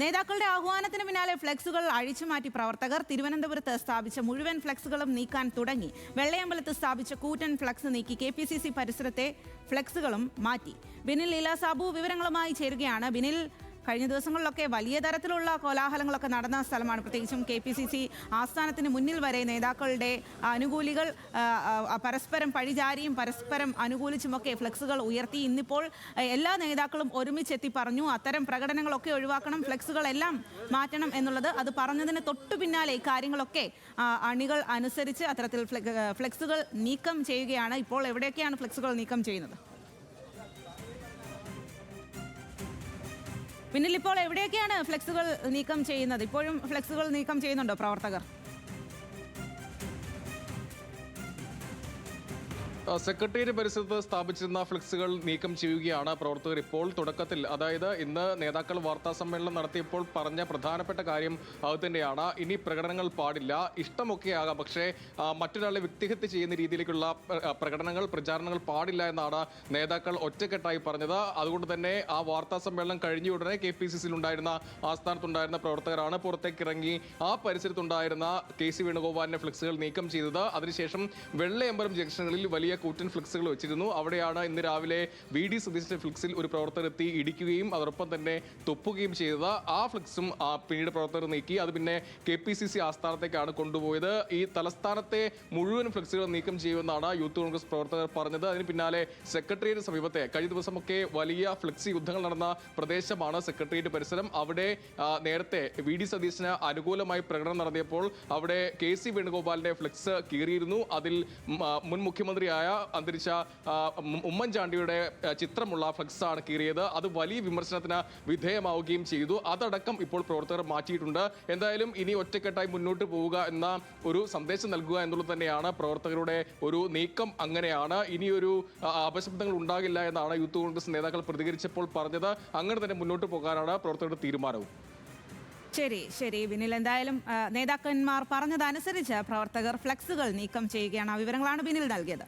നേതാക്കളുടെ ആഹ്വാനത്തിന് പിന്നാലെ ഫ്ലെക്സുകൾ അഴിച്ചുമാറ്റി പ്രവർത്തകർ. തിരുവനന്തപുരത്ത് സ്ഥാപിച്ച മുഴുവൻ ഫ്ലെക്സുകളും നീക്കാൻ തുടങ്ങി. വെള്ളയമ്പലത്ത് സ്ഥാപിച്ച കൂറ്റൻ ഫ്ലെക്സ് നീക്കി KPCC പരിസരത്തെ ഫ്ലെക്സുകളും മാറ്റി. ബിനിൽ ലീല സാബു വിവരങ്ങളുമായി ചേരുകയാണ്. ബിനിൽ, കഴിഞ്ഞ ദിവസങ്ങളിലൊക്കെ വലിയ തരത്തിലുള്ള കോലാഹലങ്ങളൊക്കെ നടന്ന സ്ഥലമാണ്. പ്രത്യേകിച്ചും KPCC ആസ്ഥാനത്തിന് മുന്നിൽ വരെ നേതാക്കളുടെ അനുകൂലികൾ പരസ്പരം പഴിചാരിയും പരസ്പരം അനുകൂലിച്ചുമൊക്കെ ഫ്ലെക്സുകൾ ഉയർത്തി. ഇന്നിപ്പോൾ എല്ലാ നേതാക്കളും ഒരുമിച്ചെത്തി പറഞ്ഞു അത്തരം പ്രകടനങ്ങളൊക്കെ ഒഴിവാക്കണം, ഫ്ലെക്സുകളെല്ലാം മാറ്റണം എന്നുള്ളത്. അത് പറഞ്ഞതിന് തൊട്ടു പിന്നാലെ കാര്യങ്ങളൊക്കെ അണികൾ അനുസരിച്ച് അത്തരത്തിൽ ഫ്ലെക്സുകൾ നീക്കം ചെയ്യുകയാണ്. ഇപ്പോൾ എവിടെയൊക്കെയാണ് ഫ്ലെക്സുകൾ നീക്കം ചെയ്യുന്നത്? പിന്നിൽ ഇപ്പോൾ എവിടെയൊക്കെയാണ് ഫ്ലെക്സുകൾ നീക്കം ചെയ്യുന്നത്? ഇപ്പോഴും ഫ്ലെക്സുകൾ നീക്കം ചെയ്യുന്നുണ്ടോ പ്രവർത്തകർ? സെക്രട്ടേറിയറ്റ് പരിസരത്ത് സ്ഥാപിച്ചിരുന്ന ഫ്ലെക്സുകൾ നീക്കം ചെയ്യുകയാണ് പ്രവർത്തകർ ഇപ്പോൾ. തുടക്കത്തിൽ, അതായത് ഇന്ന് നേതാക്കൾ വാർത്താ സമ്മേളനം നടത്തിയപ്പോൾ പറഞ്ഞ പ്രധാനപ്പെട്ട കാര്യം അത് തന്നെയാണ്. ഇനി പ്രകടനങ്ങൾ പാടില്ല, ഇഷ്ടമൊക്കെ ആകാം, പക്ഷേ മറ്റൊരാളെ വ്യക്തിഹത്യ ചെയ്യുന്ന രീതിയിലേക്കുള്ള പ്രകടനങ്ങൾ, പ്രചാരണങ്ങൾ പാടില്ല എന്നാണ് നേതാക്കൾ ഒറ്റക്കെട്ടായി പറഞ്ഞത്. അതുകൊണ്ട് തന്നെ ആ വാർത്താ സമ്മേളനം കഴിഞ്ഞ ഉടനെ KPCC ഉണ്ടായിരുന്ന ആസ്ഥാനത്തുണ്ടായിരുന്ന പ്രവർത്തകരാണ് പുറത്തേക്കിറങ്ങി ആ പരിസരത്തുണ്ടായിരുന്ന KC വേണുഗോപാലിന്റെ ഫ്ലെക്സുകൾ നീക്കം ചെയ്തത്. അതിനുശേഷം വെള്ളയമ്പലം ജംഗ്ഷനുകളിൽ വലിയ കൂറ്റൻ ഫ്ലെക്സുകൾ വെച്ചിരുന്നു. അവിടെയാണ് ഇന്ന് രാവിലെ VD സതീശന്റെ ഫ്ലെക്സിൽ ഒരു പ്രവർത്തകർ എത്തി ഇടിക്കുകയും അതോടൊപ്പം തന്നെ തുപ്പുകയും ചെയ്തത്. ആ ഫ്ലെക്സും പിന്നീട് പ്രവർത്തകർ നീക്കി. അത് പിന്നെ KPCC ആസ്ഥാനത്തേക്കാണ് കൊണ്ടുപോയത്. ഈ തലസ്ഥാനത്തെ മുഴുവൻ ഫ്ലെക്സുകൾ നീക്കം ചെയ്യുമെന്നാണ് യൂത്ത് കോൺഗ്രസ് പ്രവർത്തകർ പറഞ്ഞത്. അതിന് പിന്നാലെ സെക്രട്ടേറിയറ്റ് സമീപത്തെ കഴിഞ്ഞ ദിവസമൊക്കെ വലിയ ഫ്ലെക്സി യുദ്ധങ്ങൾ നടന്ന പ്രദേശമാണ് സെക്രട്ടേറിയറ്റ് പരിസരം. അവിടെ നേരത്തെ VD സതീശന് അനുകൂലമായി പ്രകടനം നടത്തിയപ്പോൾ അവിടെ KC വേണുഗോപാലിന്റെ ഫ്ലെക്സ് കീറിയിരുന്നു. അതിൽ മുൻ മുഖ്യമന്ത്രിയായ അന്തരിച്ച ഉമ്മൻചാണ്ടിയുടെ ചിത്രമുള്ള ഫ്ലെക്സാണ് കീറിയത്. അത് വലിയ വിമർശനത്തിന് വിധേയമാവുകയും ചെയ്തു. അതടക്കം ഇപ്പോൾ പ്രവർത്തകർ മാറ്റിയിട്ടുണ്ട്. എന്തായാലും ഇനി ഒറ്റക്കെട്ടായി മുന്നോട്ട് പോവുക എന്ന ഒരു സന്ദേശം നൽകുക എന്നുള്ളത് തന്നെയാണ് പ്രവർത്തകരുടെ ഒരു നീക്കം. അങ്ങനെയാണ്, ഇനിയൊരു അപശബ്ദങ്ങൾ ഉണ്ടാകില്ല എന്നാണ് യൂത്ത് കോൺഗ്രസ് നേതാക്കൾ പ്രതികരിച്ചപ്പോൾ പറഞ്ഞത്. അങ്ങനെ തന്നെ മുന്നോട്ട് പോകാനാണ് പ്രവർത്തകരുടെ തീരുമാനവും. ശരി ബിനിൽ, എന്തായാലും നേതാക്കന്മാർ പറഞ്ഞതനുസരിച്ച് പ്രവർത്തകർ ഫ്ലെക്സുകൾ നീക്കം ചെയ്യുകയാണ്. ആ വിവരങ്ങളാണ് ബിനിൽ നൽകിയത്.